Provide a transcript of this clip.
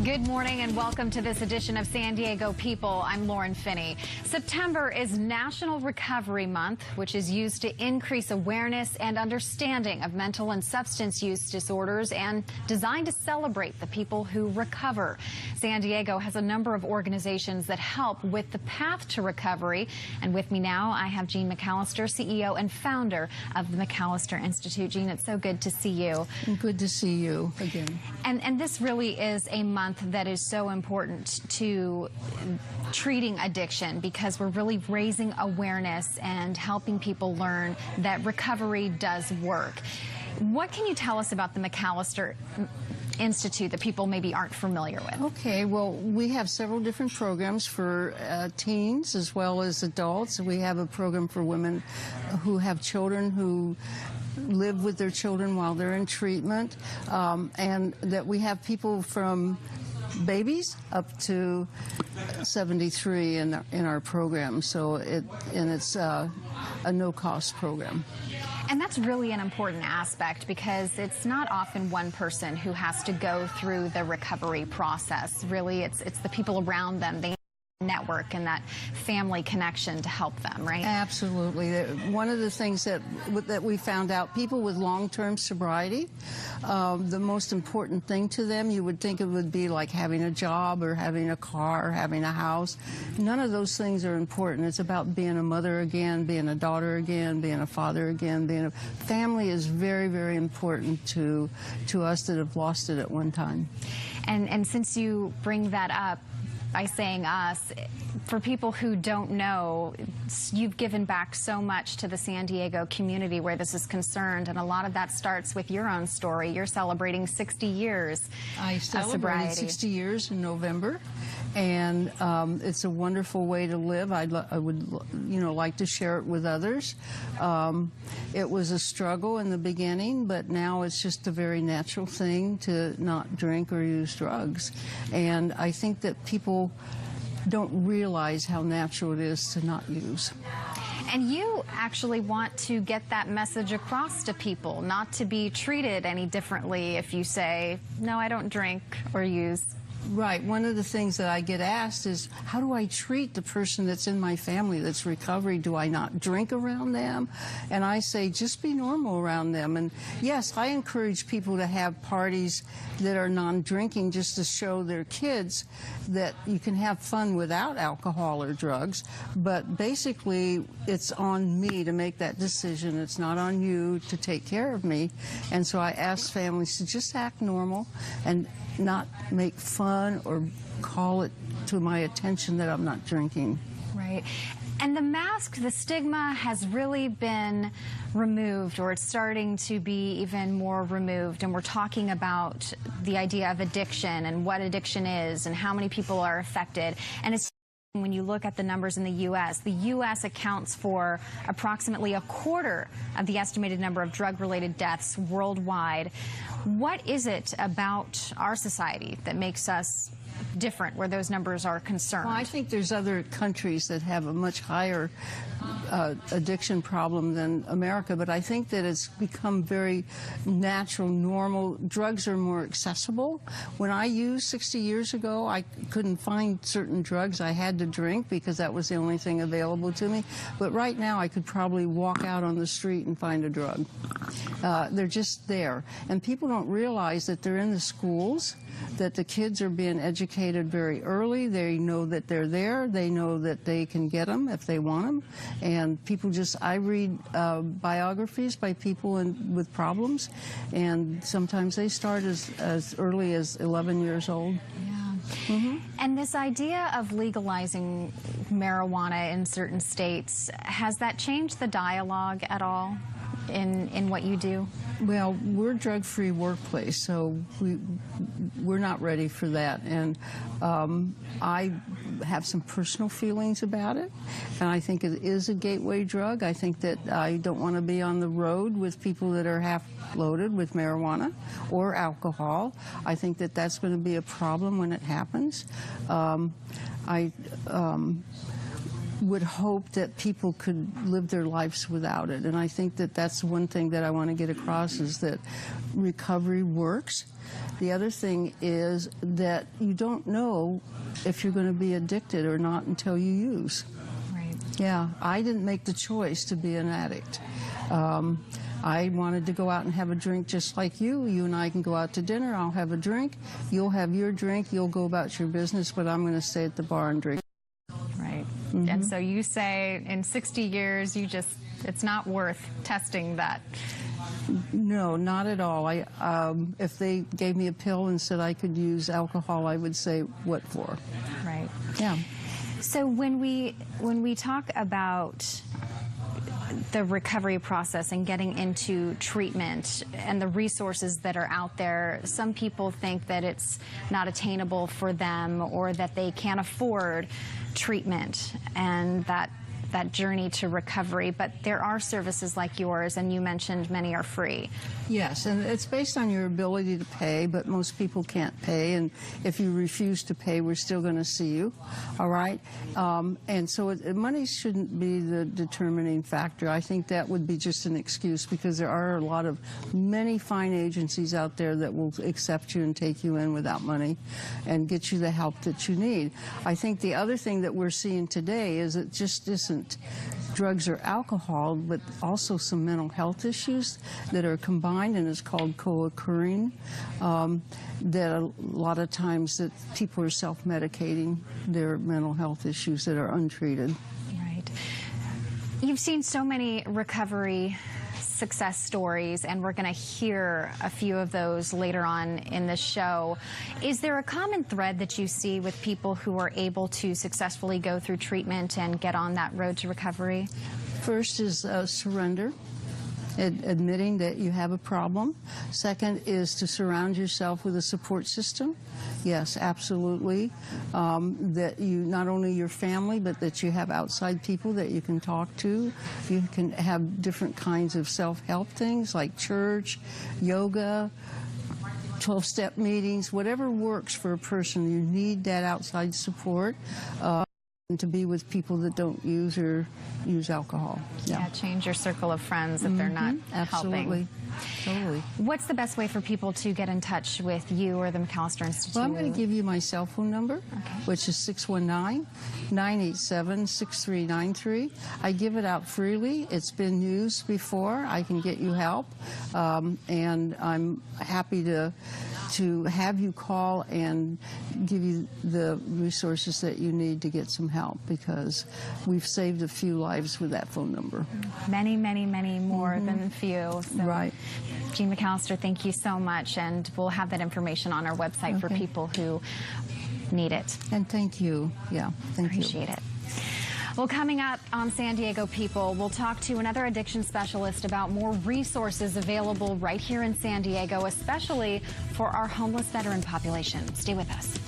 Good morning and welcome to this edition of San Diego People. I'm Lauren Finney. September is National Recovery Month, which is used to increase awareness and understanding of mental and substance use disorders and designed to celebrate the people who recover. San Diego has a number of organizations that help with the path to recovery. And with me now, I have Jean McAlister, CEO and founder of the McAlister Institute. Jean, it's so good to see you. Good to see you again. And this really is a month that is so important to treating addiction because we're really raising awareness and helping people learn that recovery does work. What can you tell us about the McAlister Institute that people maybe aren't familiar with? Okay, well, we have several different programs for teens as well as adults. We have a program for women who have children who live with their children while they're in treatment, and that we have people from babies up to 73 in our program. So it's a no-cost program. And that's really an important aspect because it's not often one person who has to go through the recovery process. Really, it's the people around them. They network and that family connection to help them, right? Absolutely. One of the things that we found out, people with long-term sobriety, the most important thing to them, you would think it would be like having a job or having a car or having a house. None of those things are important. It's about being a mother again, being a daughter again, being a father again. Family is very, very important to us that have lost it at one time. And since you bring that up, by saying us, for people who don't know, you've given back so much to the San Diego community where this is concerned, and a lot of that starts with your own story. You're celebrating 60 years I celebrated 60 years in November, and it's a wonderful way to live. I would, like to share it with others. It was a struggle in the beginning, but now it's just a very natural thing to not drink or use drugs. And I think that people don't realize how natural it is to not use. And you actually want to get that message across to people, not to be treated any differently if you say, no, I don't drink or use. Right. One of the things that I get asked is, how do I treat the person that's in my family that's recovering? Do I not drink around them? And I say, just be normal around them. And yes, I encourage people to have parties that are non-drinking just to show their kids that you can have fun without alcohol or drugs. But basically, it's on me to make that decision. It's not on you to take care of me. And so I ask families to just act normal and not make fun or call it to my attention that I'm not drinking. Right. And the mask, the stigma has really been removed, or it's starting to be even more removed. And we're talking about the idea of addiction and what addiction is and how many people are affected. And it's when you look at the numbers in the U.S. accounts for approximately a quarter of the estimated number of drug-related deaths worldwide. What is it about our society that makes us different where those numbers are concerned? Well, I think there's other countries that have a much higher addiction problem than America, but I think that it's become very natural, normal. Drugs are more accessible. When I used 60 years ago, I couldn't find certain drugs. I had to drink because that was the only thing available to me. But right now, I could probably walk out on the street and find a drug. They're just there. And people don't realize that they're in the schools, that the kids are being educated very early. They know that they're there. They know that they can get them if they want them. And people I read biographies by people with problems, and sometimes they start as early as 11 years old. Yeah. Mm-hmm. And this idea of legalizing marijuana in certain states, has that changed the dialogue at all in what you do? Well, we're a drug-free workplace, so we're not ready for that. And I have some personal feelings about it, and I think it is a gateway drug. I think that I don't want to be on the road with people that are half loaded with marijuana or alcohol. I think that that's going to be a problem when it happens. would hope that people could live their lives without it. And I think that that's one thing that I want to get across, is that recovery works. The other thing is that you don't know if you're going to be addicted or not until you use. Right. Yeah, I didn't make the choice to be an addict. I wanted to go out and have a drink just like you. You and I can go out to dinner. I'll have a drink. You'll have your drink. You'll go about your business, but I'm going to stay at the bar and drink. Right. And so you say in 60 years, it's not worth testing that. No, not at all. If they gave me a pill and said I could use alcohol, I would say, what for? Right. Yeah. So when we talk about the recovery process and getting into treatment and the resources that are out there, some people think that it's not attainable for them, or that they can't afford treatment and that journey to recovery. But there are services like yours, and you mentioned many are free. Yes, and it's based on your ability to pay, but most people can't pay, and if you refuse to pay, we're still going to see you, all right? And so money shouldn't be the determining factor. I think that would be just an excuse, because there are many fine agencies out there that will accept you and take you in without money and get you the help that you need. I think the other thing that we're seeing today is it just isn't drugs or alcohol, but also some mental health issues that are combined, and it's called co-occurring, that a lot of times that people are self-medicating their mental health issues that are untreated. Right. You've seen so many recovery success stories, and we're going to hear a few of those later on in the show. Is there a common thread that you see with people who are able to successfully go through treatment and get on that road to recovery? First is surrender, admitting that you have a problem. Second is to surround yourself with a support system. Yes, absolutely. That you, not only your family, but that you have outside people that you can talk to. You can have different kinds of self-help things like church, yoga, 12-step meetings, whatever works for a person. You need that outside support. And to be with people that don't use or use alcohol. Yeah, change your circle of friends if they're not Absolutely. helping. Totally. What's the best way for people to get in touch with you or the McAllister Institute? Well, I'm going to give you my cell phone number, which is 619-987-6393. I give it out freely. It's been used before. I can get you help, and I'm happy to have you call and give you the resources that you need to get some help, because we've saved a few lives with that phone number. Many, many, many more than a few. So, right. Jean McAllister, thank you so much, and we'll have that information on our website for people who need it. And thank you. Yeah, thank you. Appreciate it. Well, coming up on San Diego People, we'll talk to another addiction specialist about more resources available right here in San Diego, especially for our homeless veteran population. Stay with us.